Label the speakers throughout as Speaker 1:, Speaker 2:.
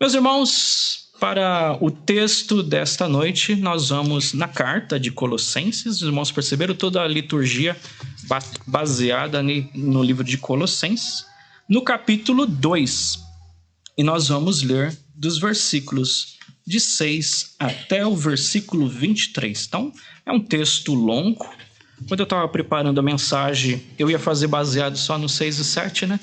Speaker 1: Meus irmãos, para o texto desta noite, nós vamos na carta de Colossenses. Os irmãos perceberam toda a liturgia baseada no livro de Colossenses, no capítulo 2. E nós vamos ler dos versículos de 6 até o versículo 23. Então, é um texto longo. Quando eu estava preparando a mensagem, eu ia fazer baseado só no 6 e 7, né?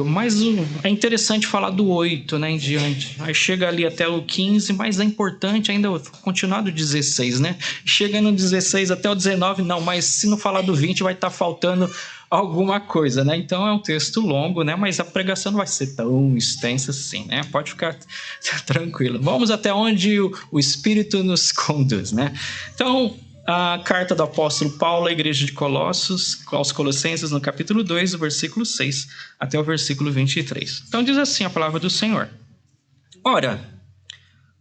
Speaker 1: Mas é interessante falar do 8, né, em diante. Aí chega ali até o 15, mas é importante ainda continuar do 16, né? Chega no 16 até o 19, não, mas se não falar do 20 vai estar faltando alguma coisa, né? Então é um texto longo, né? Mas a pregação não vai ser tão extensa assim, né? Pode ficar tranquilo. Vamos até onde o Espírito nos conduz, né? Então, a carta do apóstolo Paulo à igreja de Colossos, aos Colossenses, no capítulo 2, do versículo 6 até o versículo 23. Então diz assim a palavra do Senhor. Ora,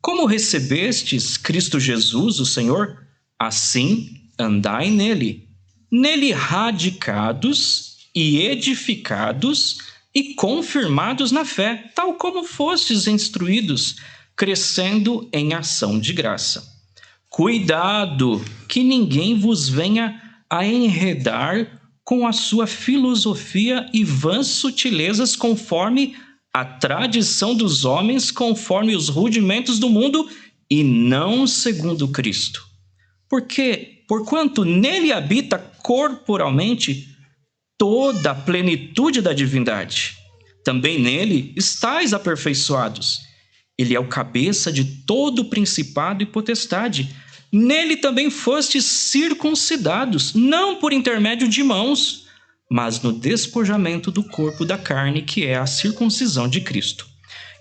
Speaker 1: como recebestes Cristo Jesus, o Senhor, assim andai nele, radicados e edificados e confirmados na fé, tal como fostes instruídos, crescendo em ação de graça. Cuidado que ninguém vos venha a enredar com a sua filosofia e vãs sutilezas conforme a tradição dos homens, conforme os rudimentos do mundo e não segundo Cristo. Porque, porquanto nele habita corporalmente toda a plenitude da divindade, também nele estáis aperfeiçoados. Ele é o cabeça de todo principado e potestade. Nele também fostes circuncidados, não por intermédio de mãos, mas no despojamento do corpo da carne, que é a circuncisão de Cristo.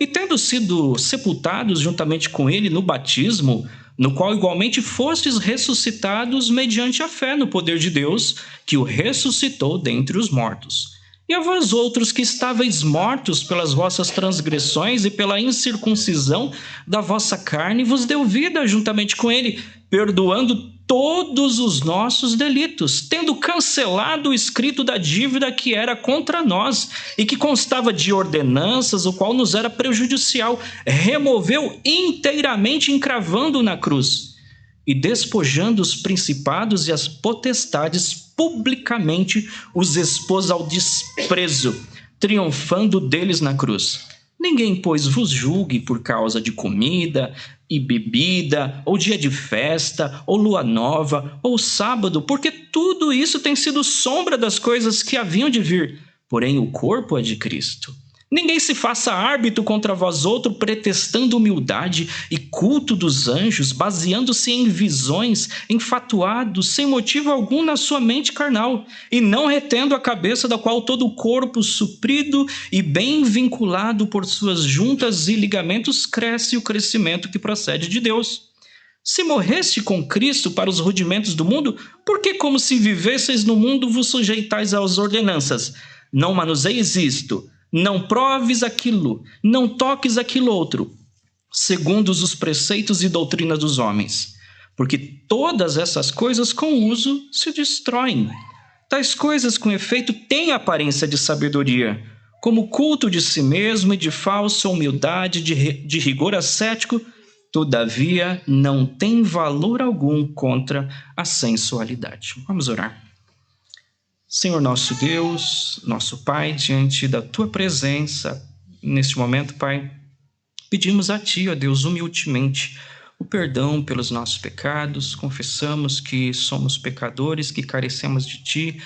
Speaker 1: E tendo sido sepultados juntamente com ele no batismo, no qual igualmente fostes ressuscitados mediante a fé no poder de Deus, que o ressuscitou dentre os mortos. E a vós outros que estáveis mortos pelas vossas transgressões e pela incircuncisão da vossa carne, vos deu vida juntamente com ele, perdoando todos os nossos delitos, tendo cancelado o escrito da dívida que era contra nós e que constava de ordenanças, o qual nos era prejudicial, removeu inteiramente, encravando-o na cruz. E despojando os principados e as potestades, publicamente os expôs ao desprezo, triunfando deles na cruz. Ninguém, pois, vos julgue por causa de comida e bebida, ou dia de festa, ou lua nova, ou sábado, porque tudo isso tem sido sombra das coisas que haviam de vir, porém o corpo é de Cristo. Ninguém se faça árbitro contra vós outro, pretextando humildade e culto dos anjos, baseando-se em visões, enfatuado, sem motivo algum na sua mente carnal, e não retendo a cabeça, da qual todo o corpo, suprido e bem vinculado por suas juntas e ligamentos, cresce o crescimento que procede de Deus. Se morreste com Cristo para os rudimentos do mundo, por que, como se vivesseis no mundo, vos sujeitais às ordenanças? Não manuseis isto, não proves aquilo, não toques aquilo outro, segundo os preceitos e doutrinas dos homens, porque todas essas coisas com uso se destroem. Tais coisas, com efeito, têm aparência de sabedoria, como culto de si mesmo e de falsa humildade, de rigor ascético, todavia não tem valor algum contra a sensualidade. Vamos orar. Senhor nosso Deus, nosso Pai, diante da Tua presença, neste momento, Pai, pedimos a Ti, ó Deus, humildemente, o perdão pelos nossos pecados, confessamos que somos pecadores, que carecemos de Ti,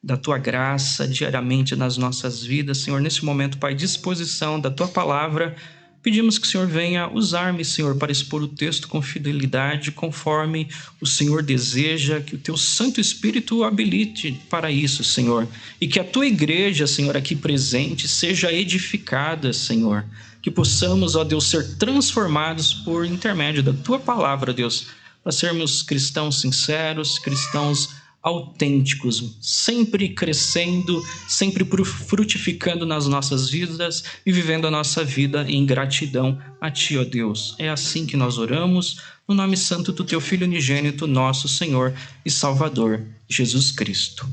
Speaker 1: da Tua graça diariamente nas nossas vidas. Senhor, nesse momento, Pai, disposição da Tua palavra, pedimos que o Senhor venha usar-me, Senhor, para expor o texto com fidelidade, conforme o Senhor deseja, que o Teu Santo Espírito o habilite para isso, Senhor. E que a Tua igreja, Senhor, aqui presente, seja edificada, Senhor. Que possamos, ó Deus, ser transformados por intermédio da Tua palavra, Deus, para sermos cristãos sinceros, cristãos autênticos, sempre crescendo, sempre frutificando nas nossas vidas e vivendo a nossa vida em gratidão a Ti, ó Deus. É assim que nós oramos, no nome santo do Teu Filho unigênito, nosso Senhor e Salvador, Jesus Cristo.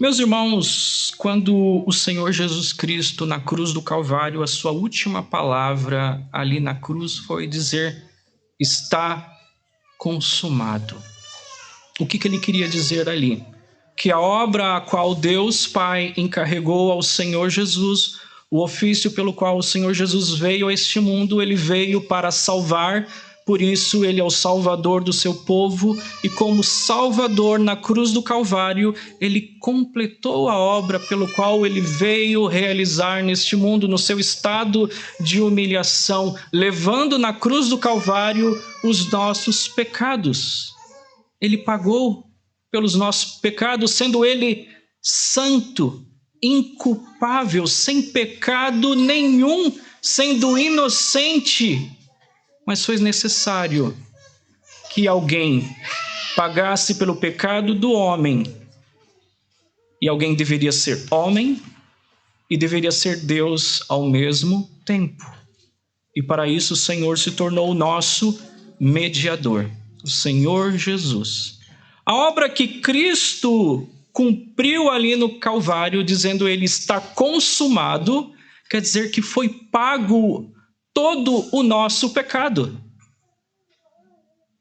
Speaker 1: Meus irmãos, quando o Senhor Jesus Cristo, na cruz do Calvário, a sua última palavra ali na cruz foi dizer: está consumado. O que ele queria dizer ali? Que a obra a qual Deus Pai encarregou ao Senhor Jesus, o ofício pelo qual o Senhor Jesus veio a este mundo, ele veio para salvar. Por isso, ele é o salvador do seu povo, e como salvador na cruz do Calvário, ele completou a obra pelo qual ele veio realizar neste mundo, no seu estado de humilhação, levando na cruz do Calvário os nossos pecados. Ele pagou pelos nossos pecados, sendo ele santo, inculpável, sem pecado nenhum, sendo inocente. Mas foi necessário que alguém pagasse pelo pecado do homem. E alguém deveria ser homem e deveria ser Deus ao mesmo tempo. E para isso o Senhor se tornou o nosso mediador, o Senhor Jesus. A obra que Cristo cumpriu ali no Calvário, dizendo ele está consumado, quer dizer que foi pago todo o nosso pecado.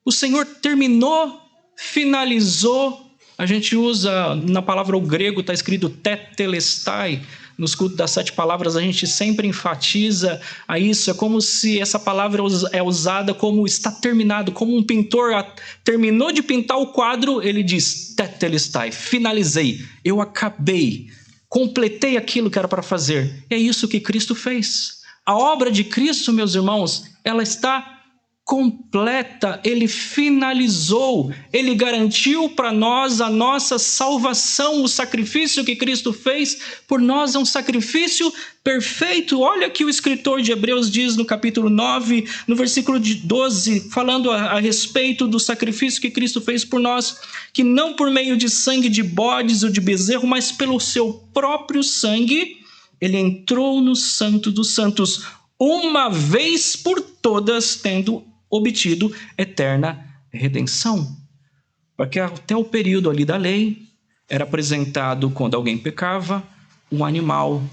Speaker 1: O Senhor terminou, finalizou. A gente usa na palavra o grego, está escrito tetelestai. Nos cultos das 7 palavras a gente sempre enfatiza a isso. É como se essa palavra é usada como está terminado, como um pintor terminou de pintar o quadro, ele diz tetelestai, finalizei, eu acabei, completei aquilo que era para fazer. É isso que Cristo fez. A obra de Cristo, meus irmãos, ela está completa, ele finalizou, ele garantiu para nós a nossa salvação. O sacrifício que Cristo fez por nós é um sacrifício perfeito. Olha que o escritor de Hebreus diz no capítulo 9, no versículo 12, falando a respeito do sacrifício que Cristo fez por nós, que não por meio de sangue de bodes ou de bezerro, mas pelo seu próprio sangue, ele entrou no Santo dos Santos, uma vez por todas, tendo obtido eterna redenção. Porque até o período ali da lei, era apresentado, quando alguém pecava, um animal.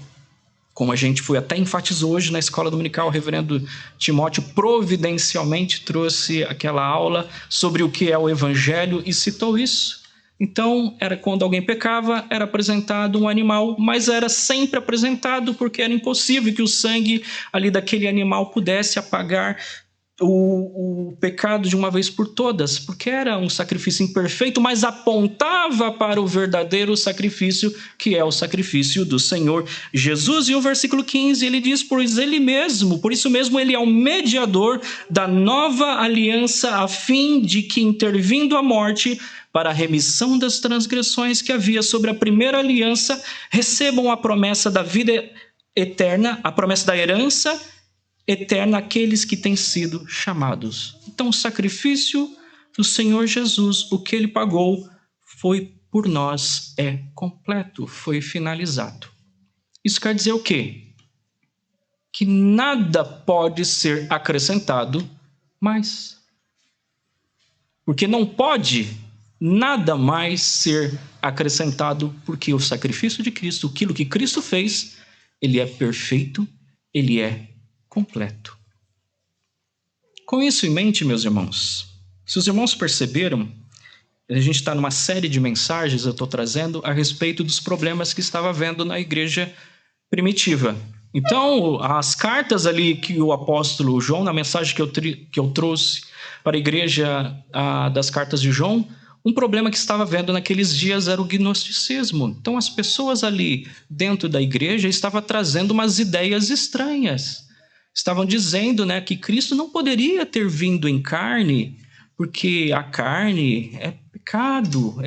Speaker 1: Como a gente foi até enfatizou hoje na escola dominical, o reverendo Timóteo providencialmente trouxe aquela aula sobre o que é o evangelho e citou isso. Então, era quando alguém pecava, era apresentado um animal, mas era sempre apresentado porque era impossível que o sangue ali daquele animal pudesse apagar o pecado de uma vez por todas, porque era um sacrifício imperfeito, mas apontava para o verdadeiro sacrifício, que é o sacrifício do Senhor Jesus. E o versículo 15, ele diz, por isso mesmo ele é o mediador da nova aliança, a fim de que, intervindo a morte, para a remissão das transgressões que havia sobre a primeira aliança, recebam a promessa da vida eterna, a promessa da herança eterna àqueles que têm sido chamados. Então, o sacrifício do Senhor Jesus, o que ele pagou, foi por nós, é completo, foi finalizado. Isso quer dizer o quê? Que nada pode ser acrescentado mais. Porque não pode nada mais ser acrescentado, porque o sacrifício de Cristo, aquilo que Cristo fez, ele é perfeito, ele é completo. Com isso em mente, meus irmãos, se os irmãos perceberam, a gente está numa série de mensagens, eu estou trazendo a respeito dos problemas que estava havendo na igreja primitiva. Então, as cartas ali que o apóstolo João, na mensagem que eu trouxe para a igreja das cartas de João, um problema que estava havendo naqueles dias era o gnosticismo. Então, as pessoas ali dentro da igreja estavam trazendo umas ideias estranhas. Estavam dizendo, né, que Cristo não poderia ter vindo em carne, porque a carne é pecado.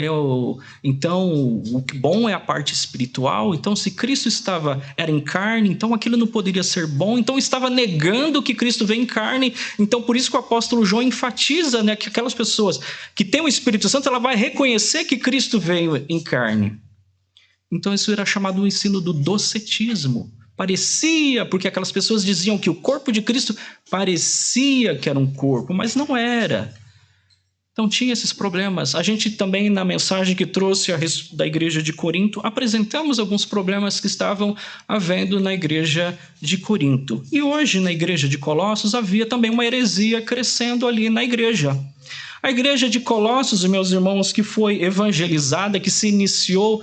Speaker 1: Então, o que bom é a parte espiritual. Então, se Cristo era em carne, então aquilo não poderia ser bom. Então, estava negando que Cristo veio em carne. Então, por isso que o apóstolo João enfatiza, né, que aquelas pessoas que têm o Espírito Santo, ela vai reconhecer que Cristo veio em carne. Então, isso era chamado o ensino do docetismo. Parecia, porque aquelas pessoas diziam que o corpo de Cristo parecia que era um corpo, mas não era. Então tinha esses problemas. A gente também, na mensagem que trouxe da igreja de Corinto, apresentamos alguns problemas que estavam havendo na igreja de Corinto. E hoje, na igreja de Colossos, havia também uma heresia crescendo ali na igreja. A igreja de Colossos, meus irmãos, que foi evangelizada, que se iniciou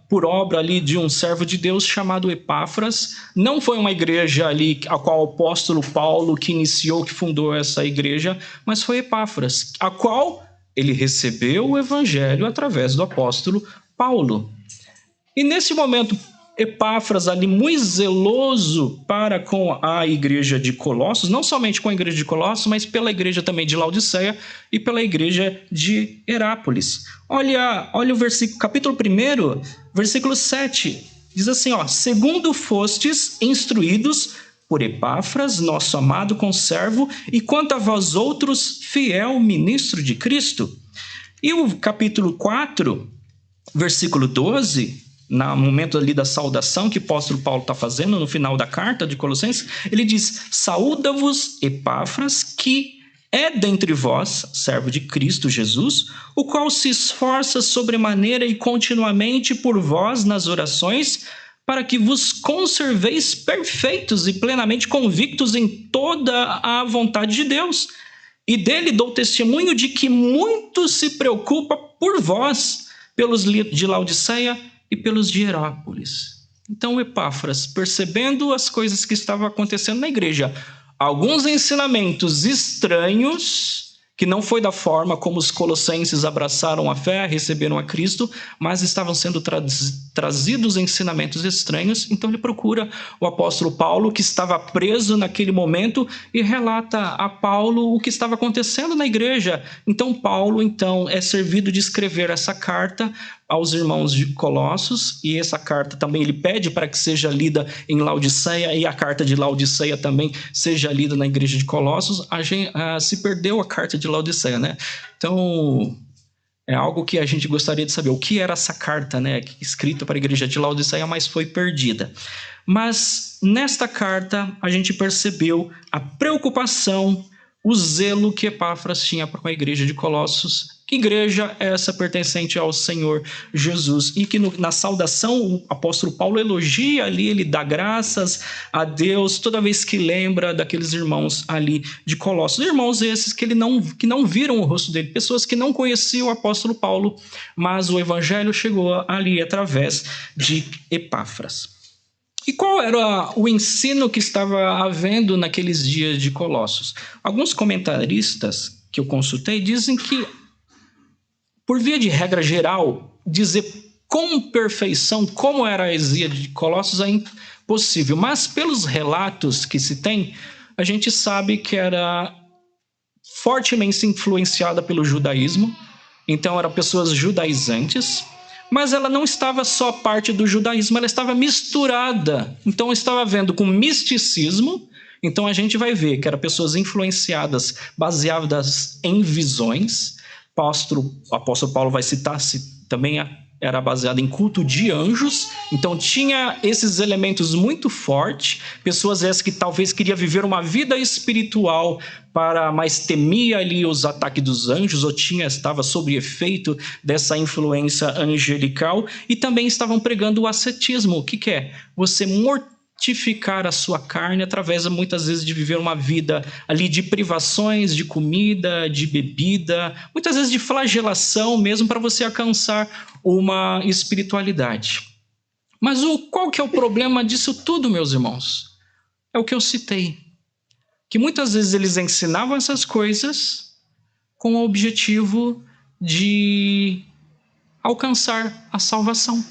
Speaker 1: por obra ali de um servo de Deus chamado Epáfras, não foi uma igreja ali a qual o apóstolo Paulo que iniciou, que fundou essa igreja, mas foi Epáfras, a qual ele recebeu o evangelho através do apóstolo Paulo. E nesse momento, Epáfras ali muito zeloso para com a igreja de Colossos, não somente com a igreja de Colossos, mas pela igreja também de Laodiceia e pela igreja de Herápolis. Olha o versículo, capítulo 1, versículo 7, diz assim, segundo fostes instruídos por Epáfras, nosso amado conservo, e quanto a vós outros, fiel ministro de Cristo. E o capítulo 4, versículo 12, no momento ali da saudação que o apóstolo Paulo está fazendo no final da carta de Colossenses, ele diz, saúda-vos Epáfras, que é dentre vós, servo de Cristo Jesus, o qual se esforça sobremaneira e continuamente por vós nas orações, para que vos conserveis perfeitos e plenamente convictos em toda a vontade de Deus. E dele dou testemunho de que muito se preocupa por vós, pelos de Laodiceia e pelos de Herápolis. Então Epáfras, percebendo as coisas que estavam acontecendo na igreja, alguns ensinamentos estranhos, que não foi da forma como os colossenses abraçaram a fé, receberam a Cristo, mas estavam sendo trazidos ensinamentos estranhos. Então ele procura o apóstolo Paulo, que estava preso naquele momento, e relata a Paulo o que estava acontecendo na igreja. Então Paulo é servido de escrever essa carta aos irmãos de Colossos, e essa carta também ele pede para que seja lida em Laodiceia, e a carta de Laodiceia também seja lida na igreja de Colossos. Se perdeu a carta de Laodiceia, né? Então, é algo que a gente gostaria de saber, o que era essa carta, né, escrita para a igreja de Laodiceia, mas foi perdida. Mas nesta carta a gente percebeu a preocupação, o zelo que Epáfras tinha com a igreja de Colossos. Que igreja é essa pertencente ao Senhor Jesus? E que na saudação o apóstolo Paulo elogia ali, ele dá graças a Deus toda vez que lembra daqueles irmãos ali de Colossos. Irmãos esses que não viram o rosto dele, pessoas que não conheciam o apóstolo Paulo, mas o evangelho chegou ali através de Epáfras. E qual era o ensino que estava havendo naqueles dias de Colossos? Alguns comentaristas que eu consultei dizem que, por via de regra geral, dizer com perfeição como era a heresia de Colossos é impossível. Mas pelos relatos que se tem, a gente sabe que era fortemente influenciada pelo judaísmo. Então eram pessoas judaizantes. Mas ela não estava só parte do judaísmo, ela estava misturada. Então estava vendo com misticismo. Então a gente vai ver que eram pessoas influenciadas, baseadas em visões. O apóstolo Paulo vai citar também era baseado em culto de anjos. Então tinha esses elementos muito fortes. Pessoas essas que talvez queriam viver uma vida espiritual, mas temia ali os ataques dos anjos, ou estava sob efeito dessa influência angelical. E também estavam pregando o ascetismo. O que é? Você mortificar a sua carne através, muitas vezes, de viver uma vida ali de privações, de comida, de bebida, muitas vezes de flagelação mesmo, para você alcançar uma espiritualidade. Mas qual que é o problema disso tudo, meus irmãos? É o que eu citei. Que muitas vezes eles ensinavam essas coisas com o objetivo de alcançar a salvação.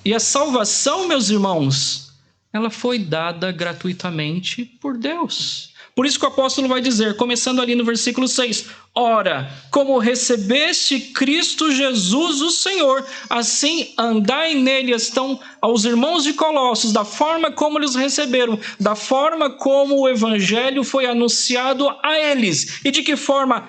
Speaker 1: E a salvação, meus irmãos, ela foi dada gratuitamente por Deus. Por isso que o apóstolo vai dizer, começando ali no versículo 6, ora, como recebeste Cristo Jesus o Senhor, assim andai nele. Estão aos irmãos de Colossos, da forma como eles receberam, da forma como o evangelho foi anunciado a eles. E de que forma?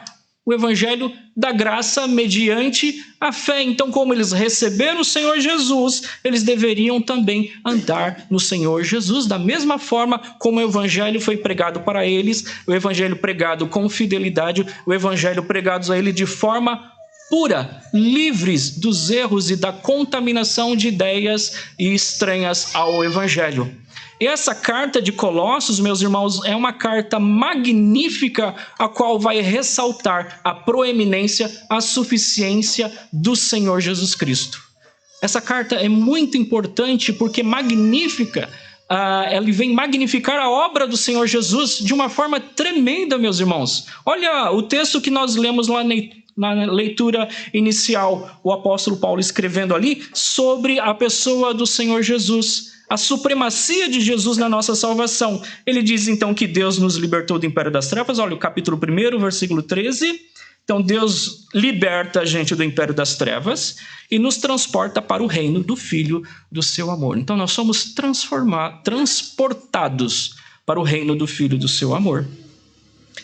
Speaker 1: o evangelho da graça mediante a fé. Então, como eles receberam o Senhor Jesus, eles deveriam também andar no Senhor Jesus, da mesma forma como o evangelho foi pregado para eles, o evangelho pregado com fidelidade, o evangelho pregado a ele de forma pura, livres dos erros e da contaminação de ideias estranhas ao evangelho. E essa carta de Colossos, meus irmãos, é uma carta magnífica, a qual vai ressaltar a proeminência, a suficiência do Senhor Jesus Cristo. Essa carta é muito importante porque magnífica, ela vem magnificar a obra do Senhor Jesus de uma forma tremenda, meus irmãos. Olha o texto que nós lemos lá na leitura inicial, o apóstolo Paulo escrevendo ali sobre a pessoa do Senhor Jesus, a supremacia de Jesus na nossa salvação. Ele diz então que Deus nos libertou do império das trevas. Olha o capítulo 1, versículo 13. Então Deus liberta a gente do império das trevas e nos transporta para o reino do Filho do seu amor. Então nós somos transportados para o reino do Filho do seu amor.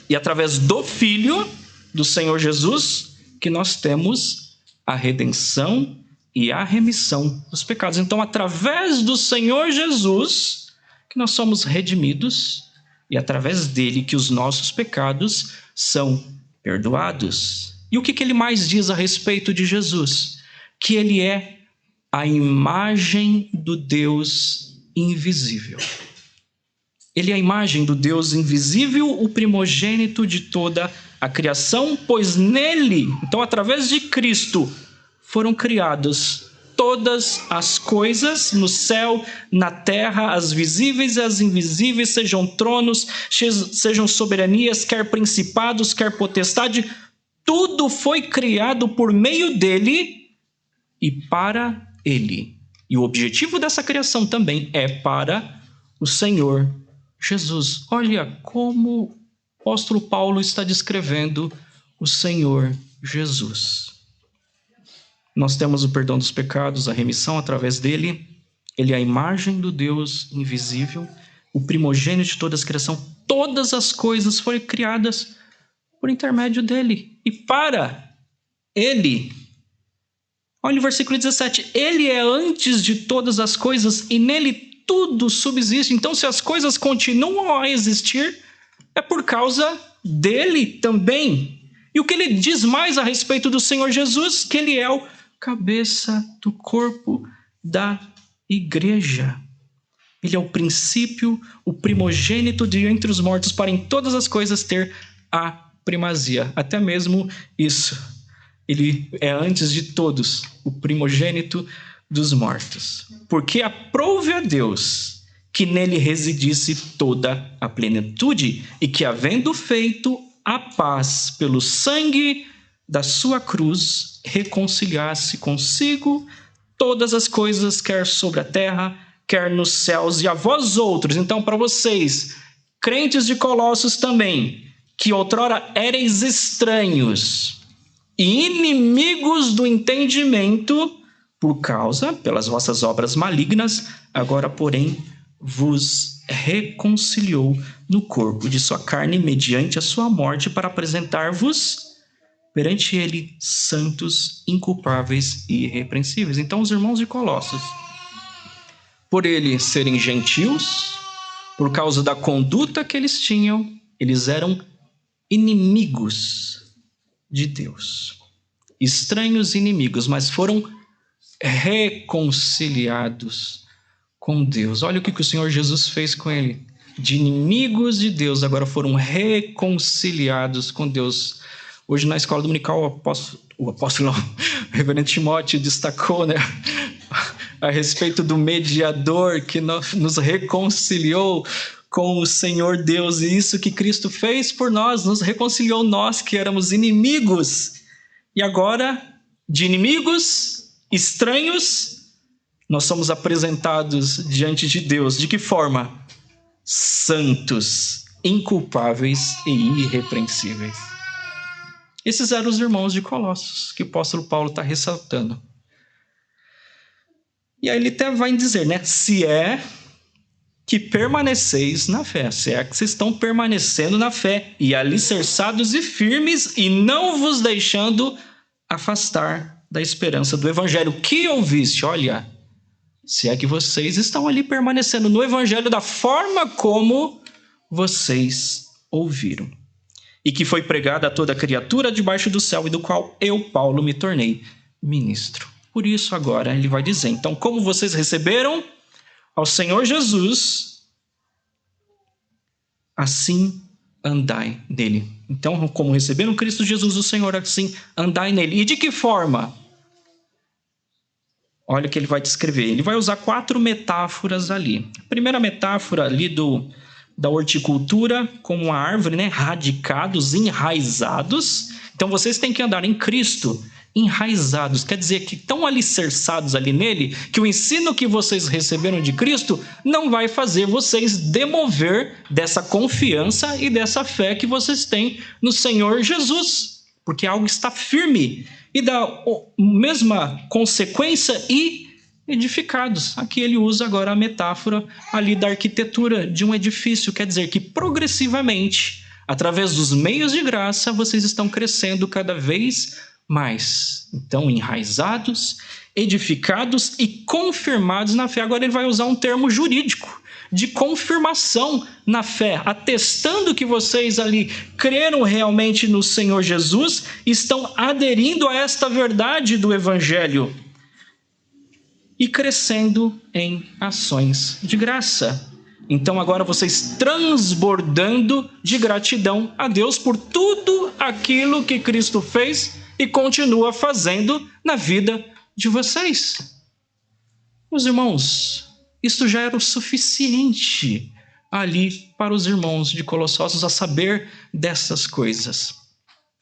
Speaker 1: E através do Filho do Senhor Jesus que nós temos a redenção e a remissão dos pecados. Então, através do Senhor Jesus, que nós somos redimidos, e através dele que os nossos pecados são perdoados. E o que ele mais diz a respeito de Jesus? Que ele é a imagem do Deus invisível. Ele é a imagem do Deus invisível, o primogênito de toda a criação, pois nele, então através de Cristo, foram criadas todas as coisas no céu, na terra, as visíveis e as invisíveis, sejam tronos, sejam soberanias, quer principados, quer potestade, tudo foi criado por meio dele e para ele. E o objetivo dessa criação também é para o Senhor Jesus. Olha como o apóstolo Paulo está descrevendo o Senhor Jesus. Nós temos o perdão dos pecados, a remissão através dele. Ele é a imagem do Deus invisível, o primogênito de toda a criação. Todas as coisas foram criadas por intermédio dele e para ele. Olha o versículo 17. Ele é antes de todas as coisas e nele tudo subsiste. Então, se as coisas continuam a existir, é por causa dele também. E o que ele diz mais a respeito do Senhor Jesus? Que ele é o cabeça do corpo da igreja. Ele é o princípio, o primogênito de entre os mortos, para em todas as coisas ter a primazia. Até mesmo isso. Ele é antes de todos, o primogênito dos mortos. Porque aprouve a Deus que nele residisse toda a plenitude e que, havendo feito a paz pelo sangue da sua cruz, reconciliasse consigo todas as coisas, quer sobre a terra, quer nos céus. E a vós outros, então para vocês, crentes de Colossos também, que outrora éreis estranhos e inimigos do entendimento, pelas vossas obras malignas, agora, porém, vos reconciliou no corpo de sua carne mediante a sua morte para apresentar-vos perante ele santos, inculpáveis e irrepreensíveis. Então, os irmãos de Colossos, por eles serem gentios, por causa da conduta que eles tinham, eles eram inimigos de Deus. Estranhos inimigos, mas foram reconciliados com Deus. Olha o que o Senhor Jesus fez com ele. De inimigos de Deus, agora foram reconciliados com Deus. Hoje na escola dominical o reverendo Timóteo destacou, né, a respeito do mediador que nos reconciliou com o Senhor Deus. E isso que Cristo fez por nós, nos reconciliou, nós que éramos inimigos. E agora, de inimigos, estranhos, nós somos apresentados diante de Deus. De que forma? Santos, inculpáveis e irrepreensíveis. Esses eram os irmãos de Colossos, que o apóstolo Paulo está ressaltando. E aí ele até vai dizer, né? Se é que permaneceis na fé. Se é que vocês estão permanecendo na fé, e alicerçados e firmes, e não vos deixando afastar da esperança do evangelho que ouviste. Olha, se é que vocês estão ali permanecendo no evangelho da forma como vocês ouviram, e que foi pregada a toda criatura debaixo do céu, e do qual eu, Paulo, me tornei ministro. Por isso agora ele vai dizer, então, como vocês receberam ao Senhor Jesus, assim andai nele. Então, como receberam Cristo Jesus, o Senhor, assim andai nele. E de que forma? Olha o que ele vai descrever. Ele vai usar 4 metáforas ali. A primeira metáfora ali da horticultura, como uma árvore, né? Radicados, enraizados. Então, vocês têm que andar em Cristo, enraizados, quer dizer que estão alicerçados ali nele, que o ensino que vocês receberam de Cristo não vai fazer vocês demover dessa confiança e dessa fé que vocês têm no Senhor Jesus, porque algo está firme e da mesma consequência e edificados. Aqui ele usa agora a metáfora ali da arquitetura de um edifício, quer dizer que progressivamente, através dos meios de graça, vocês estão crescendo cada vez mais. Então, enraizados, edificados e confirmados na fé. Agora ele vai usar um termo jurídico de confirmação na fé, atestando que vocês ali creram realmente no Senhor Jesus, estão aderindo a esta verdade do Evangelho e crescendo em ações de graça. Então agora vocês transbordando de gratidão a Deus por tudo aquilo que Cristo fez e continua fazendo na vida de vocês. Meus irmãos, isso já era o suficiente ali para os irmãos de Colossos a saber dessas coisas.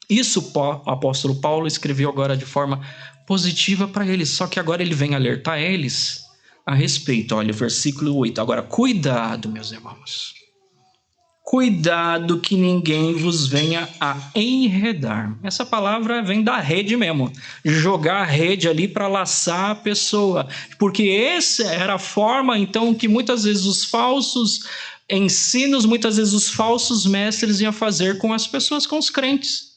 Speaker 1: Isso o apóstolo Paulo escreveu agora de forma positiva para eles, só que agora ele vem alertar eles a respeito. Olha o versículo 8. Agora, cuidado, meus irmãos. Cuidado que ninguém vos venha a enredar. Essa palavra vem da rede mesmo. Jogar a rede ali para laçar a pessoa. Porque essa era a forma, então, que muitas vezes os falsos ensinos, muitas vezes os falsos mestres iam fazer com as pessoas, com os crentes.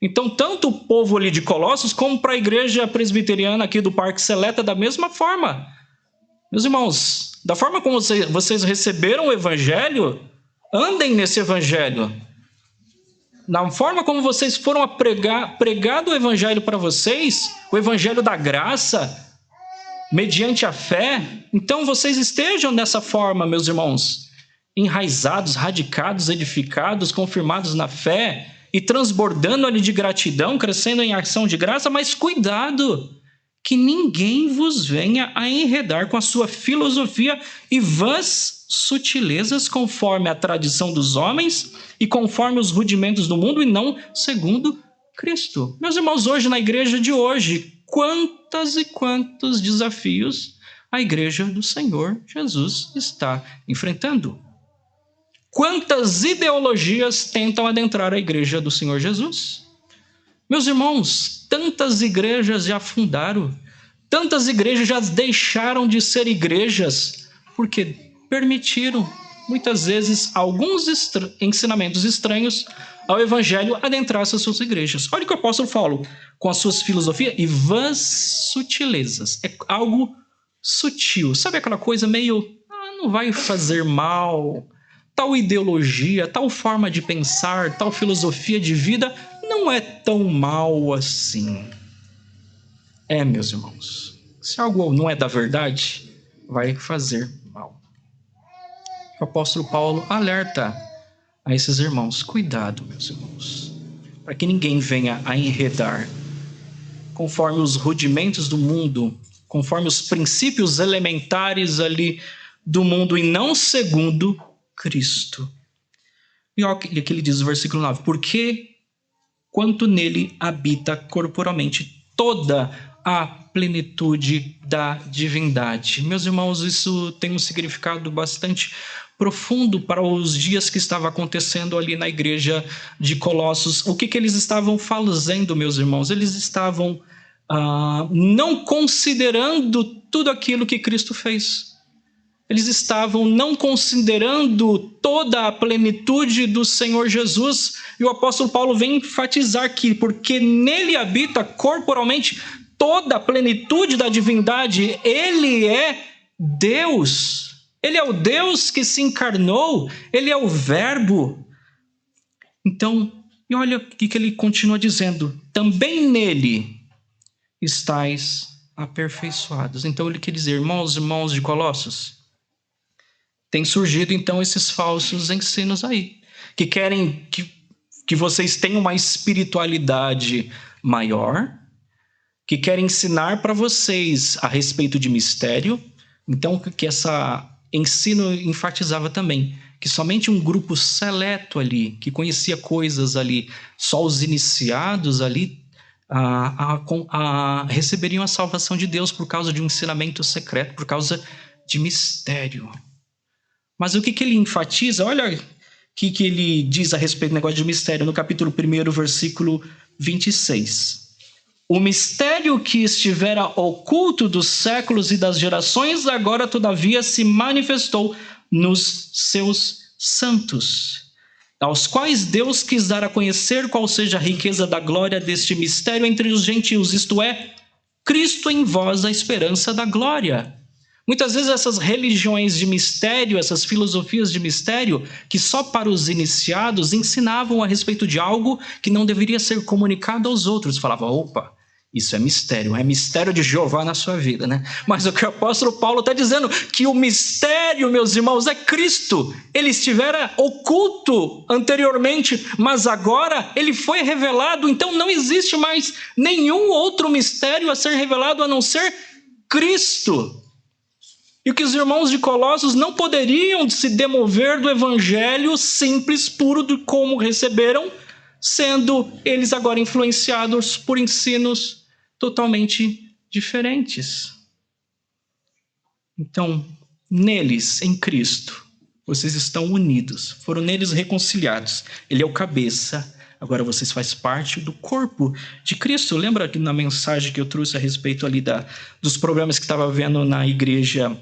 Speaker 1: Então, tanto o povo ali de Colossos, como para a igreja presbiteriana aqui do Parque Seleta, da mesma forma. Meus irmãos, da forma como vocês receberam o evangelho, andem nesse evangelho. Da forma como vocês foram a pregado o evangelho para vocês, o evangelho da graça, mediante a fé, então vocês estejam dessa forma, meus irmãos, enraizados, radicados, edificados, confirmados na fé e transbordando ali de gratidão, crescendo em ação de graça, mas cuidado, que ninguém vos venha a enredar com a sua filosofia e vãs sutilezas conforme a tradição dos homens e conforme os rudimentos do mundo e não segundo Cristo. Meus irmãos, hoje na igreja de hoje, quantas e quantos desafios a igreja do Senhor Jesus está enfrentando. Quantas ideologias tentam adentrar a igreja do Senhor Jesus? Meus irmãos, tantas igrejas já fundaram, tantas igrejas já deixaram de ser igrejas, porque permitiram, muitas vezes, alguns ensinamentos estranhos ao evangelho adentrar-se às suas igrejas. Olha o que o apóstolo Paulo, com as suas filosofias e vãs sutilezas. É algo sutil. Sabe aquela coisa meio, não vai fazer mal, tal ideologia, tal forma de pensar, tal filosofia de vida não é tão mal assim. Meus irmãos, se algo não é da verdade, vai fazer mal. O apóstolo Paulo alerta a esses irmãos, cuidado, meus irmãos, para que ninguém venha a enredar conforme os rudimentos do mundo, conforme os princípios elementares ali do mundo e não segundo Cristo. E olha o que ele diz no versículo 9, porque quanto nele habita corporalmente toda a plenitude da divindade. Meus irmãos, isso tem um significado bastante profundo para os dias que estava acontecendo ali na igreja de Colossos. O que eles estavam fazendo, meus irmãos? Eles estavam não considerando tudo aquilo que Cristo fez. Eles estavam não considerando toda a plenitude do Senhor Jesus. E o apóstolo Paulo vem enfatizar que, porque nele habita corporalmente toda a plenitude da divindade, ele é Deus. Ele é o Deus que se encarnou, ele é o Verbo. Então, e olha o que ele continua dizendo: também nele estáis aperfeiçoados. Então ele quer dizer, irmãos de Colossos, tem surgido então esses falsos ensinos aí, que querem que vocês tenham uma espiritualidade maior, que querem ensinar para vocês a respeito de mistério. Então, que essa ensino enfatizava também que somente um grupo seleto ali, que conhecia coisas ali, só os iniciados ali, receberiam a salvação de Deus por causa de um ensinamento secreto, por causa de mistério. Mas o que ele enfatiza? Olha o que ele diz a respeito do negócio de mistério no capítulo 1, versículo 26. O mistério que estivera oculto dos séculos e das gerações, agora todavia se manifestou nos seus santos, aos quais Deus quis dar a conhecer qual seja a riqueza da glória deste mistério entre os gentios, isto é, Cristo em vós, a esperança da glória. Muitas vezes essas religiões de mistério, essas filosofias de mistério, que só para os iniciados ensinavam a respeito de algo que não deveria ser comunicado aos outros. Falavam, opa, isso é mistério de Jeová na sua vida, né? Mas o que o apóstolo Paulo está dizendo, que o mistério, meus irmãos, é Cristo. Ele estivera oculto anteriormente, mas agora ele foi revelado, então não existe mais nenhum outro mistério a ser revelado a não ser Cristo. E que os irmãos de Colossos não poderiam se demover do evangelho simples, puro, de como receberam, sendo eles agora influenciados por ensinos totalmente diferentes. Então, neles, em Cristo, vocês estão unidos, foram neles reconciliados. Ele é o cabeça, agora vocês fazem parte do corpo de Cristo. Lembra que na mensagem que eu trouxe a respeito ali dos problemas que estava havendo na igreja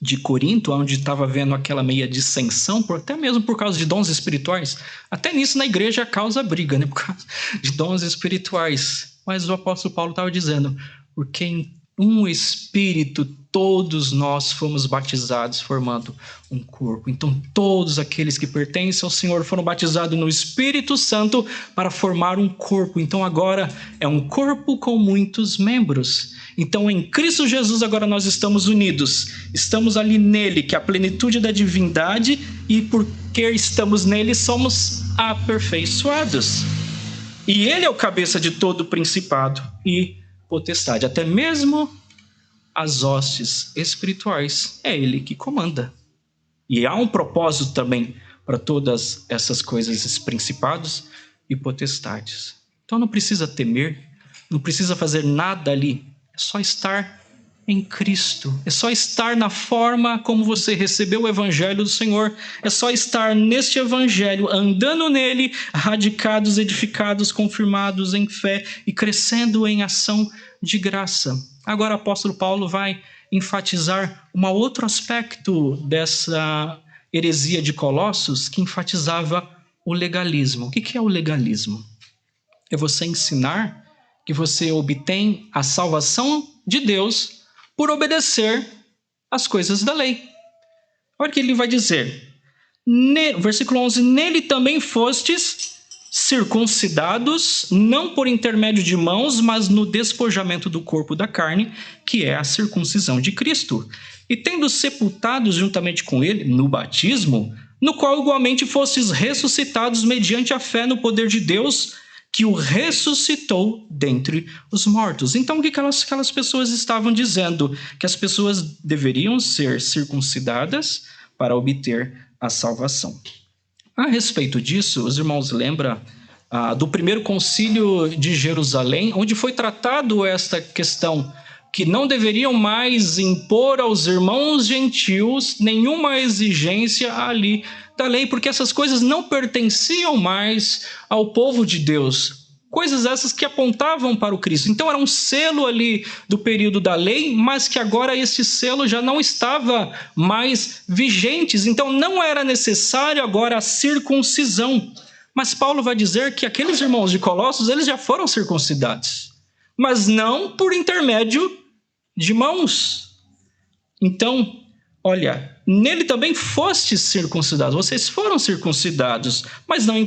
Speaker 1: de Corinto, onde estava havendo aquela meia dissensão, até mesmo por causa de dons espirituais. Até nisso na igreja causa briga, né? Por causa de dons espirituais. Mas o apóstolo Paulo estava dizendo, porque em um Espírito todos nós fomos batizados, formando um corpo. Então todos aqueles que pertencem ao Senhor foram batizados no Espírito Santo para formar um corpo. Então agora é um corpo com muitos membros. Então em Cristo Jesus agora nós estamos unidos. Estamos ali nele, que é a plenitude da divindade, e porque estamos nele somos aperfeiçoados. E ele é o cabeça de todo principado e potestade, até mesmo as hostes espirituais, é ele que comanda. E há um propósito também para todas essas coisas, esses principados e potestades. Então não precisa temer, não precisa fazer nada ali, é só estar em Cristo, é só estar na forma como você recebeu o evangelho do Senhor, é só estar neste evangelho, andando nele, radicados, edificados, confirmados em fé e crescendo em ação de graça. Agora o apóstolo Paulo vai enfatizar um outro aspecto dessa heresia de Colossos, que enfatizava o legalismo. O que é o legalismo? É você ensinar que você obtém a salvação de Deus por obedecer às coisas da lei. Olha o que ele vai dizer. Versículo 11, nele também fostes circuncidados, não por intermédio de mãos, mas no despojamento do corpo da carne, que é a circuncisão de Cristo. E tendo sepultados juntamente com ele, no batismo, no qual igualmente fostes ressuscitados mediante a fé no poder de Deus, que o ressuscitou dentre os mortos. Então, o que aquelas pessoas estavam dizendo? Que as pessoas deveriam ser circuncidadas para obter a salvação. A respeito disso, os irmãos lembram do primeiro concílio de Jerusalém, onde foi tratado esta questão, que não deveriam mais impor aos irmãos gentios nenhuma exigência ali da lei, porque essas coisas não pertenciam mais ao povo de Deus. Coisas essas que apontavam para o Cristo. Então era um selo ali do período da lei, mas que agora esse selo já não estava mais vigente. Então não era necessário agora a circuncisão. Mas Paulo vai dizer que aqueles irmãos de Colossos, eles já foram circuncidados, mas não por intermédio de mãos. Então, olha, nele também fostes circuncidados. Vocês foram circuncidados, mas não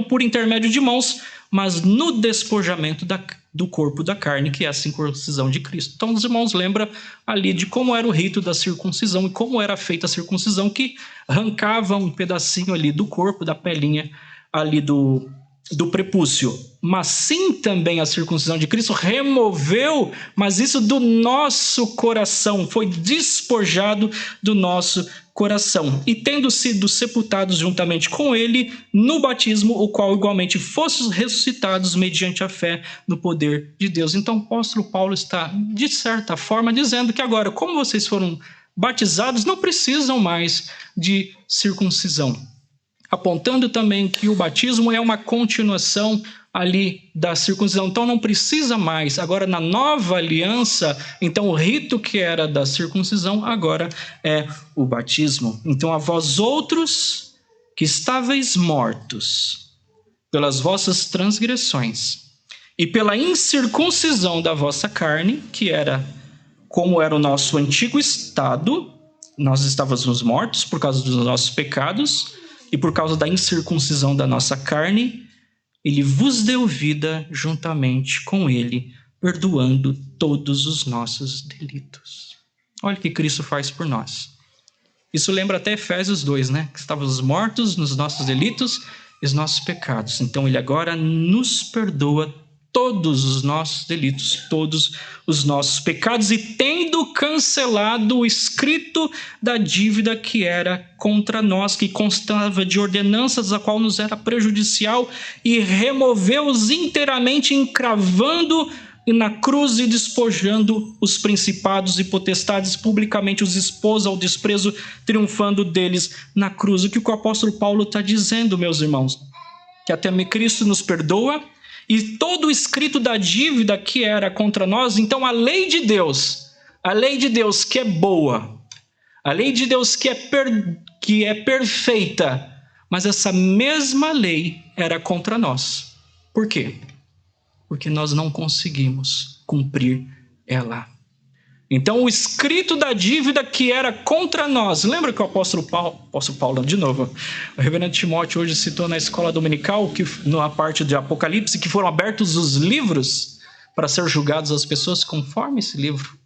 Speaker 1: por intermédio de mãos, mas no despojamento do corpo da carne, que é a circuncisão de Cristo. Então, os irmãos lembram ali de como era o rito da circuncisão e como era feita a circuncisão, que arrancava um pedacinho ali do corpo, da pelinha ali do prepúcio. Mas sim também a circuncisão de Cristo removeu, mas isso do nosso coração, foi despojado do nosso coração. E tendo sido sepultados juntamente com ele no batismo, o qual igualmente fostes ressuscitados mediante a fé no poder de Deus. Então o apóstolo Paulo está, de certa forma, dizendo que agora, como vocês foram batizados, não precisam mais de circuncisão. Apontando também que o batismo é uma continuação ali da circuncisão. Então não precisa mais. Agora na nova aliança, então o rito que era da circuncisão agora é o batismo. Então a vós outros que estáveis mortos pelas vossas transgressões e pela incircuncisão da vossa carne, que era como era o nosso antigo estado, nós estávamos mortos por causa dos nossos pecados, e por causa da incircuncisão da nossa carne, ele vos deu vida juntamente com ele, perdoando todos os nossos delitos. Olha o que Cristo faz por nós. Isso lembra até Efésios 2, né? Que estávamos mortos nos nossos delitos e os nossos pecados. Então ele agora nos perdoa todos os nossos delitos, todos os nossos pecados, e tendo cancelado o escrito da dívida que era contra nós, que constava de ordenanças, a qual nos era prejudicial, e removeu-os inteiramente, encravando na cruz e despojando os principados e potestades, publicamente os expôs ao desprezo, triunfando deles na cruz. O que o apóstolo Paulo está dizendo, meus irmãos? Que até Cristo nos perdoa, e todo o escrito da dívida que era contra nós, então a lei de Deus que é boa, a lei de Deus que é perfeita, mas essa mesma lei era contra nós. Por quê? Porque nós não conseguimos cumprir ela. Então o escrito da dívida que era contra nós, lembra que o apóstolo Paulo, de novo, o reverendo Timóteo hoje citou na escola dominical, que na parte de Apocalipse, que foram abertos os livros para ser julgados as pessoas conforme esse livro.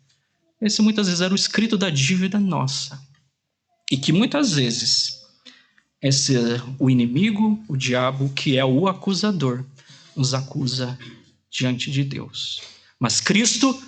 Speaker 1: Esse muitas vezes era o escrito da dívida nossa. E que muitas vezes o inimigo, o diabo, que é o acusador, nos acusa diante de Deus. Mas Cristo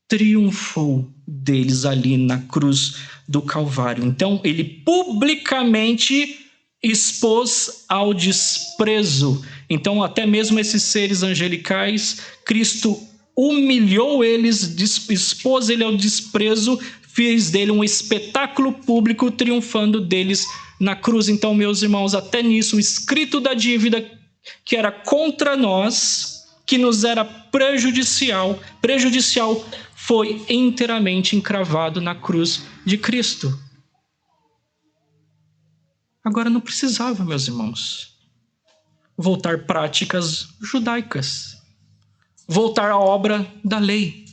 Speaker 1: triunfou deles ali na cruz do Calvário. Então, ele publicamente expôs ao desprezo. Então, até mesmo esses seres angelicais, Cristo humilhou eles, expôs ele ao desprezo, fez dele um espetáculo público, triunfando deles na cruz. Então, meus irmãos, até nisso, o escrito da dívida que era contra nós, que nos era prejudicial, foi inteiramente encravado na cruz de Cristo. Agora não precisava, meus irmãos, voltar práticas judaicas, voltar à obra da lei.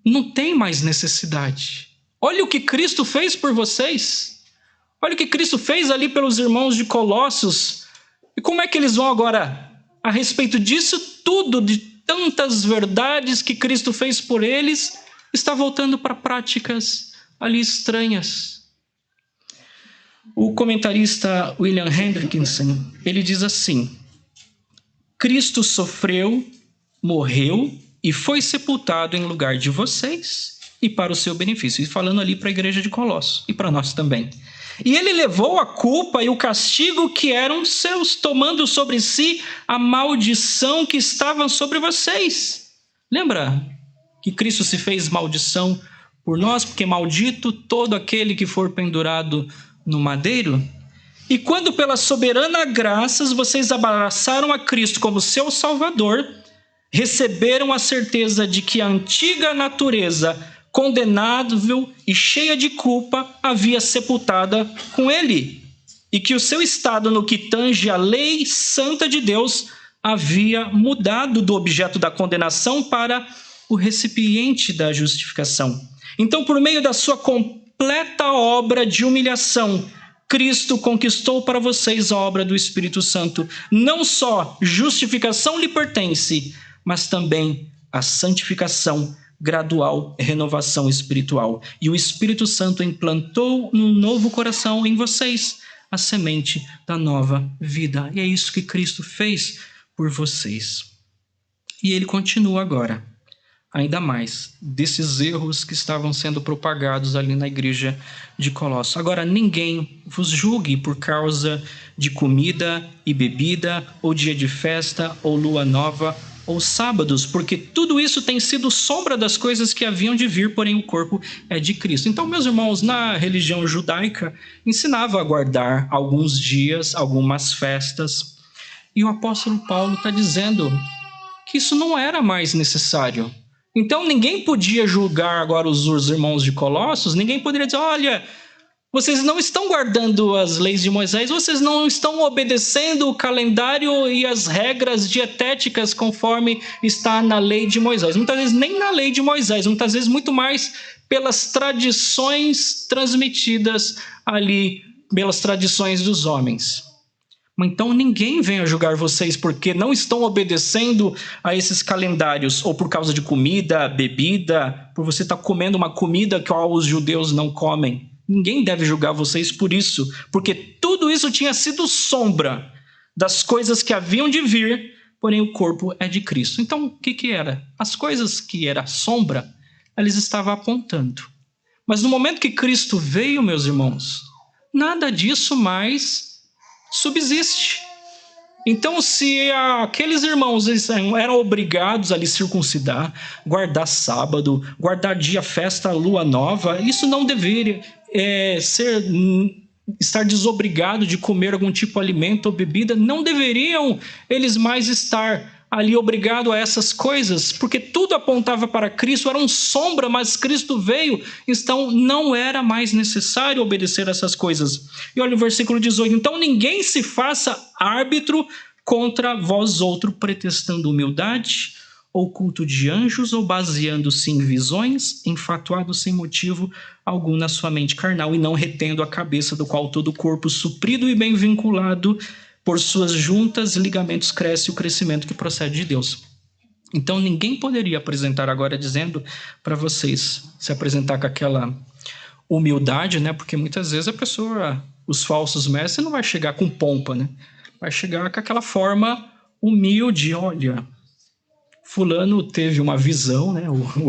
Speaker 1: Não tem mais necessidade. Olha o que Cristo fez por vocês. Olha o que Cristo fez ali pelos irmãos de Colossos. E como é que eles vão agora, a respeito disso tudo, de tantas verdades que Cristo fez por eles, está voltando para práticas ali estranhas. O comentarista William Hendrickson, ele diz assim: Cristo sofreu, morreu e foi sepultado em lugar de vocês e para o seu benefício. E falando ali para a igreja de Colossos e para nós também. E ele levou a culpa e o castigo que eram seus, tomando sobre si a maldição que estava sobre vocês. Lembra que Cristo se fez maldição por nós, porque maldito todo aquele que for pendurado no madeiro? E quando pela soberana graça vocês abraçaram a Cristo como seu Salvador, receberam a certeza de que a antiga natureza, condenável e cheia de culpa, havia sepultada com ele, e que o seu estado no que tange a lei santa de Deus havia mudado do objeto da condenação para o recipiente da justificação. Então, por meio da sua completa obra de humilhação, Cristo conquistou para vocês a obra do Espírito Santo. Não só justificação lhe pertence, mas também a santificação gradual, renovação espiritual. E o Espírito Santo implantou no novo coração em vocês a semente da nova vida. E é isso que Cristo fez por vocês. E ele continua agora, ainda mais, desses erros que estavam sendo propagados ali na igreja de Colossos. Agora, ninguém vos julgue por causa de comida e bebida, ou dia de festa, ou lua nova, ou sábados, porque tudo isso tem sido sombra das coisas que haviam de vir, porém o corpo é de Cristo. Então, meus irmãos, na religião judaica, ensinava a guardar alguns dias, algumas festas, e o apóstolo Paulo está dizendo que isso não era mais necessário. Então, ninguém podia julgar agora os irmãos de Colossos, ninguém poderia dizer, olha, vocês não estão guardando as leis de Moisés, vocês não estão obedecendo o calendário e as regras dietéticas conforme está na lei de Moisés. Muitas vezes nem na lei de Moisés, muitas vezes muito mais pelas tradições transmitidas ali, pelas tradições dos homens. Então ninguém venha julgar vocês porque não estão obedecendo a esses calendários, ou por causa de comida, bebida, por você estar comendo uma comida que os judeus não comem. Ninguém deve julgar vocês por isso, porque tudo isso tinha sido sombra das coisas que haviam de vir, porém o corpo é de Cristo. Então o que era? As coisas que era sombra, eles estavam apontando. Mas no momento que Cristo veio, meus irmãos, nada disso mais subsiste. Então, se aqueles irmãos eram obrigados a lhe circuncidar, guardar sábado, guardar dia, festa, lua nova, isso não deveria estar desobrigado de comer algum tipo de alimento ou bebida, não deveriam eles mais estar ali obrigado a essas coisas, porque tudo apontava para Cristo, era sombra, mas Cristo veio, então não era mais necessário obedecer a essas coisas. E olha o versículo 18, então ninguém se faça árbitro contra vós outro, pretextando humildade, ou culto de anjos, ou baseando-se em visões, enfatuado sem motivo algum na sua mente carnal, e não retendo a cabeça, do qual todo o corpo suprido e bem vinculado por suas juntas e ligamentos cresce o crescimento que procede de Deus. Então ninguém poderia apresentar agora dizendo para vocês, se apresentar com aquela humildade, né? Porque muitas vezes a pessoa, os falsos mestres, não vai chegar com pompa, né? Vai chegar com aquela forma humilde, olha, fulano teve uma visão, né?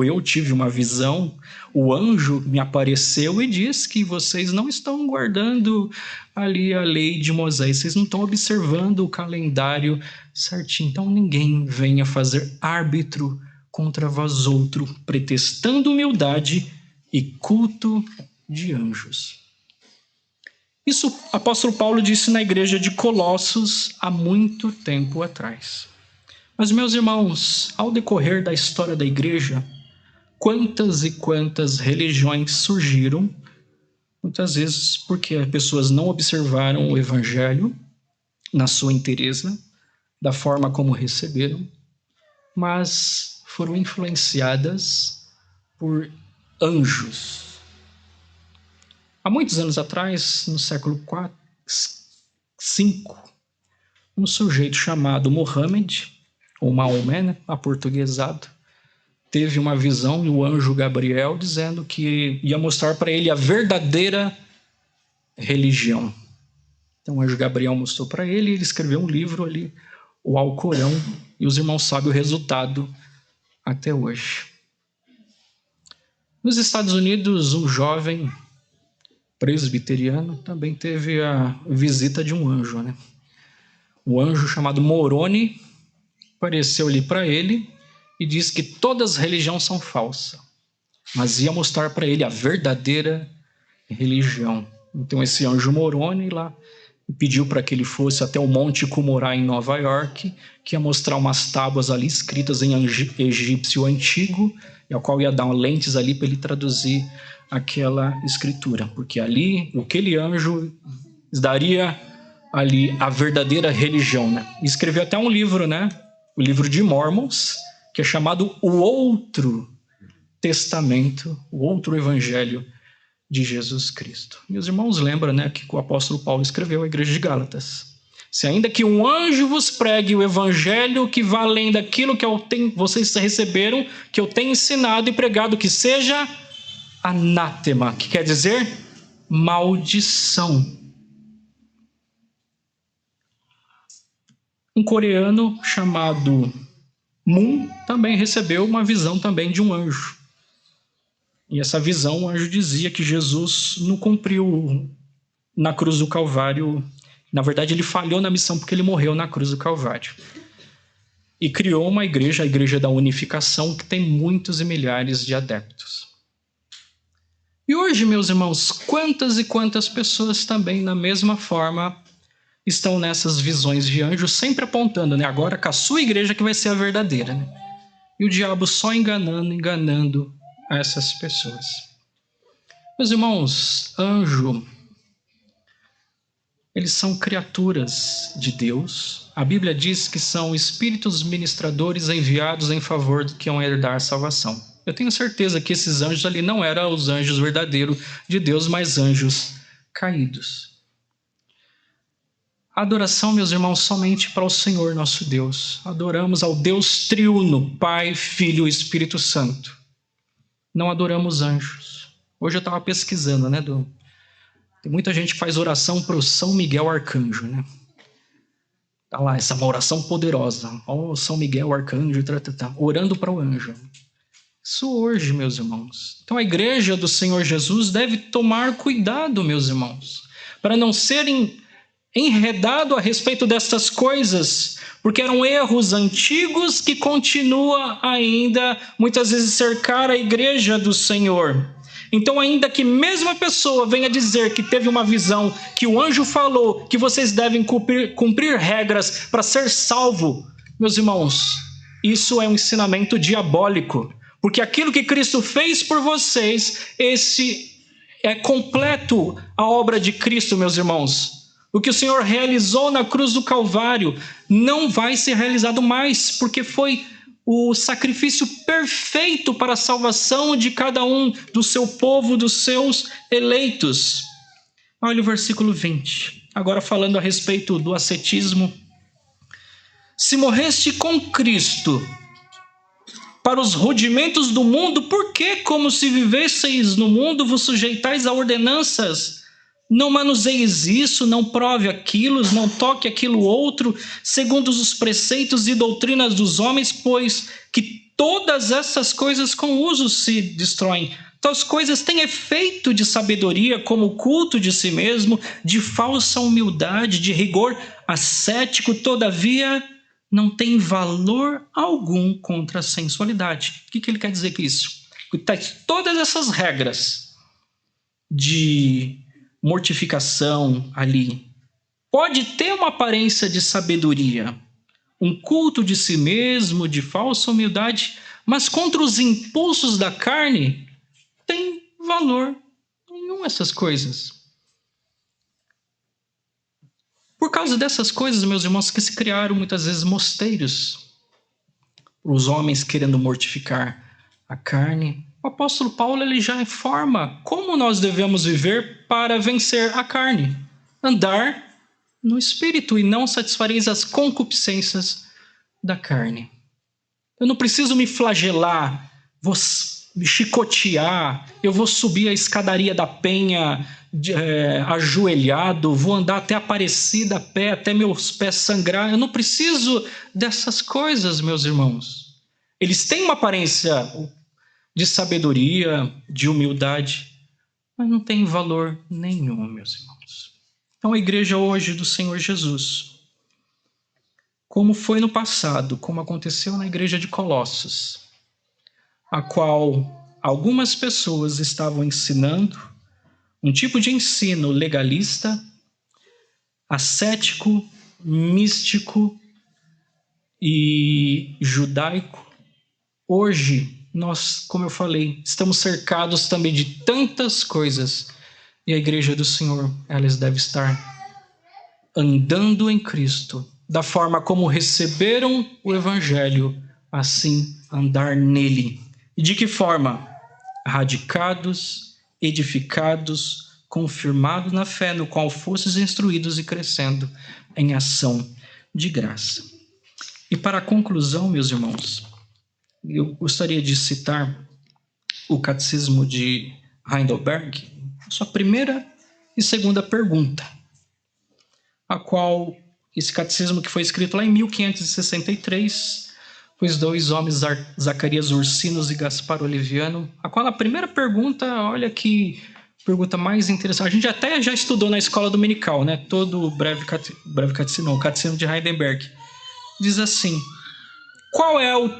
Speaker 1: Eu tive uma visão, o anjo me apareceu e diz que vocês não estão guardando ali a lei de Moisés, vocês não estão observando o calendário certinho. Então ninguém venha fazer árbitro contra vós outro, pretextando humildade e culto de anjos. Isso o apóstolo Paulo disse na igreja de Colossos há muito tempo atrás. Mas, meus irmãos, ao decorrer da história da igreja, quantas e quantas religiões surgiram, muitas vezes porque as pessoas não observaram o evangelho na sua inteireza, da forma como receberam, mas foram influenciadas por anjos. Há muitos anos atrás, no século V, um sujeito chamado Mohammed, ou Maomé, né, aportuguesado, teve uma visão e o anjo Gabriel dizendo que ia mostrar para ele a verdadeira religião. Então o anjo Gabriel mostrou para ele e ele escreveu um livro ali, o Alcorão, e os irmãos sabem o resultado até hoje. Nos Estados Unidos, um jovem presbiteriano também teve a visita de um anjo, né? Um anjo chamado Moroni apareceu ali para ele e disse que todas as religiões são falsas, mas ia mostrar para ele a verdadeira religião. Então esse anjo Moroni lá pediu para que ele fosse até o Monte Cumorá em Nova York, que ia mostrar umas tábuas ali escritas em egípcio antigo, e ao qual ia dar lentes ali para ele traduzir aquela escritura, porque ali aquele anjo daria ali a verdadeira religião, né? E escreveu até um livro, né? O livro de Mormons, que é chamado O Outro Testamento, o Outro Evangelho de Jesus Cristo. Meus irmãos lembram, né, que o apóstolo Paulo escreveu à igreja de Gálatas: se ainda que um anjo vos pregue o evangelho que vá além daquilo que vocês receberam, que eu tenho ensinado e pregado, que seja anátema, que quer dizer maldição. Um coreano chamado Moon também recebeu uma visão também de um anjo. E essa visão, o anjo dizia que Jesus não cumpriu na cruz do Calvário. Na verdade, ele falhou na missão porque ele morreu na cruz do Calvário. E criou uma igreja, a Igreja da Unificação, que tem muitos e milhares de adeptos. E hoje, meus irmãos, quantas e quantas pessoas também, na mesma forma, estão nessas visões de anjos, sempre apontando, né? Agora com a sua igreja que vai ser a verdadeira, né? E o diabo só enganando a essas pessoas. Meus irmãos, anjo, eles são criaturas de Deus. A Bíblia diz que são espíritos ministradores enviados em favor do que vão herdar a salvação. Eu tenho certeza que esses anjos ali não eram os anjos verdadeiros de Deus, mas anjos caídos. A adoração, meus irmãos, somente para o Senhor nosso Deus. Adoramos ao Deus triuno, Pai, Filho e Espírito Santo. Não adoramos anjos. Hoje eu estava pesquisando, né? Tem muita gente que faz oração para o São Miguel Arcanjo, né? Tá lá, essa é uma oração poderosa. Ó, São Miguel Arcanjo, orando para o anjo. Isso hoje, meus irmãos. Então a igreja do Senhor Jesus deve tomar cuidado, meus irmãos, para não serem enredado a respeito dessas coisas, porque eram erros antigos que continuam ainda muitas vezes cercar a igreja do Senhor. Então, ainda que mesmo a pessoa venha dizer que teve uma visão, que o anjo falou que vocês devem cumprir regras para ser salvo, meus irmãos, isso é um ensinamento diabólico, porque aquilo que Cristo fez por vocês, esse é completo a obra de Cristo, meus irmãos. O que o Senhor realizou na cruz do Calvário não vai ser realizado mais, porque foi o sacrifício perfeito para a salvação de cada um do seu povo, dos seus eleitos. Olha o versículo 20. Agora falando a respeito do ascetismo. Se morreste com Cristo para os rudimentos do mundo, por que, como se vivesseis no mundo, vos sujeitais a ordenanças? Não manuseis isso, não prove aquilo, não toque aquilo outro, segundo os preceitos e doutrinas dos homens, pois que todas essas coisas com uso se destroem. Tais coisas têm efeito de sabedoria, como o culto de si mesmo, de falsa humildade, de rigor ascético, todavia não tem valor algum contra a sensualidade. O que ele quer dizer com isso? Todas essas regras de mortificação ali pode ter uma aparência de sabedoria, um culto de si mesmo, de falsa humildade, mas contra os impulsos da carne tem valor nenhum essas coisas. Por causa dessas coisas, meus irmãos, que se criaram muitas vezes mosteiros, os homens querendo mortificar a carne. O apóstolo Paulo ele já informa como nós devemos viver para vencer a carne. Andar no Espírito e não satisfareis as concupiscências da carne. Eu não preciso me flagelar, vou me chicotear, eu vou subir a escadaria da penha ajoelhado, vou andar até Aparecida a pé, até meus pés sangrar. Eu não preciso dessas coisas, meus irmãos. Eles têm uma aparência de sabedoria, de humildade, mas não tem valor nenhum, meus irmãos. Então a igreja hoje do Senhor Jesus, como foi no passado, como aconteceu na igreja de Colossos, a qual algumas pessoas estavam ensinando um tipo de ensino legalista, ascético, místico e judaico. Hoje, nós, como eu falei, estamos cercados também de tantas coisas. E a igreja do Senhor, elas deve estar andando em Cristo, da forma como receberam o Evangelho, assim andar nele. E de que forma? Radicados, edificados, confirmados na fé, no qual fostes instruídos e crescendo em ação de graça. E para a conclusão, meus irmãos, eu gostaria de citar o Catecismo de Heidelberg, sua primeira e segunda pergunta, a qual esse catecismo que foi escrito lá em 1563, os dois homens, Zacarias Ursinos e Gaspar Oliviano, a qual a primeira pergunta, olha que pergunta mais interessante, a gente até já estudou na escola dominical, né? Todo o o catecismo de Heidelberg, diz assim: qual é o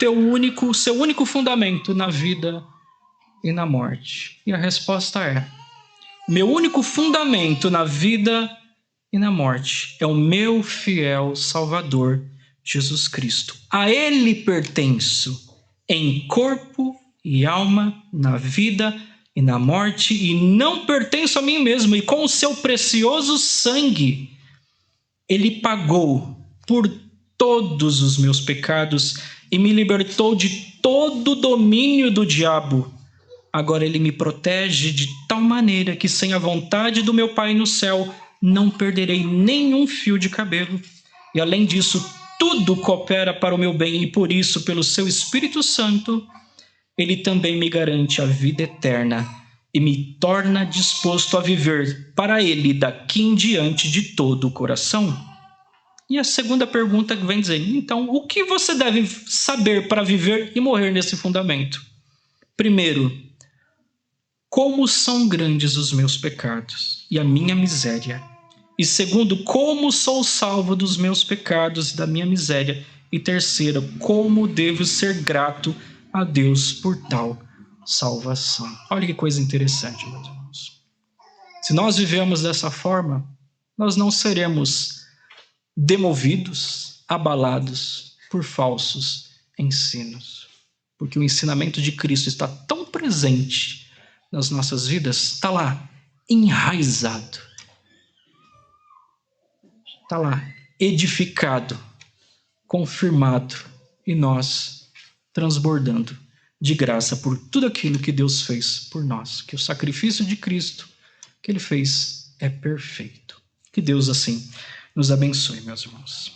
Speaker 1: seu único fundamento na vida e na morte? E a resposta é: meu único fundamento na vida e na morte é o meu fiel Salvador, Jesus Cristo. A Ele pertenço em corpo e alma, na vida e na morte, e não pertenço a mim mesmo. E com o seu precioso sangue, Ele pagou por todos os meus pecados e me libertou de todo o domínio do diabo. Agora Ele me protege de tal maneira que, sem a vontade do meu Pai no céu, não perderei nenhum fio de cabelo. E além disso, tudo coopera para o meu bem, e por isso, pelo seu Espírito Santo, Ele também me garante a vida eterna e me torna disposto a viver para Ele daqui em diante de todo o coração. E a segunda pergunta vem dizer: então, o que você deve saber para viver e morrer nesse fundamento? Primeiro, como são grandes os meus pecados e a minha miséria. E segundo, como sou salvo dos meus pecados e da minha miséria. E terceiro, como devo ser grato a Deus por tal salvação. Olha que coisa interessante, meus irmãos. Se nós vivemos dessa forma, nós não seremos demovidos, abalados por falsos ensinos. Porque o ensinamento de Cristo está tão presente nas nossas vidas, está lá, enraizado. Está lá, edificado, confirmado, e nós transbordando de graça por tudo aquilo que Deus fez por nós. Que o sacrifício de Cristo que Ele fez é perfeito. Que Deus assim nos abençoe, meus irmãos.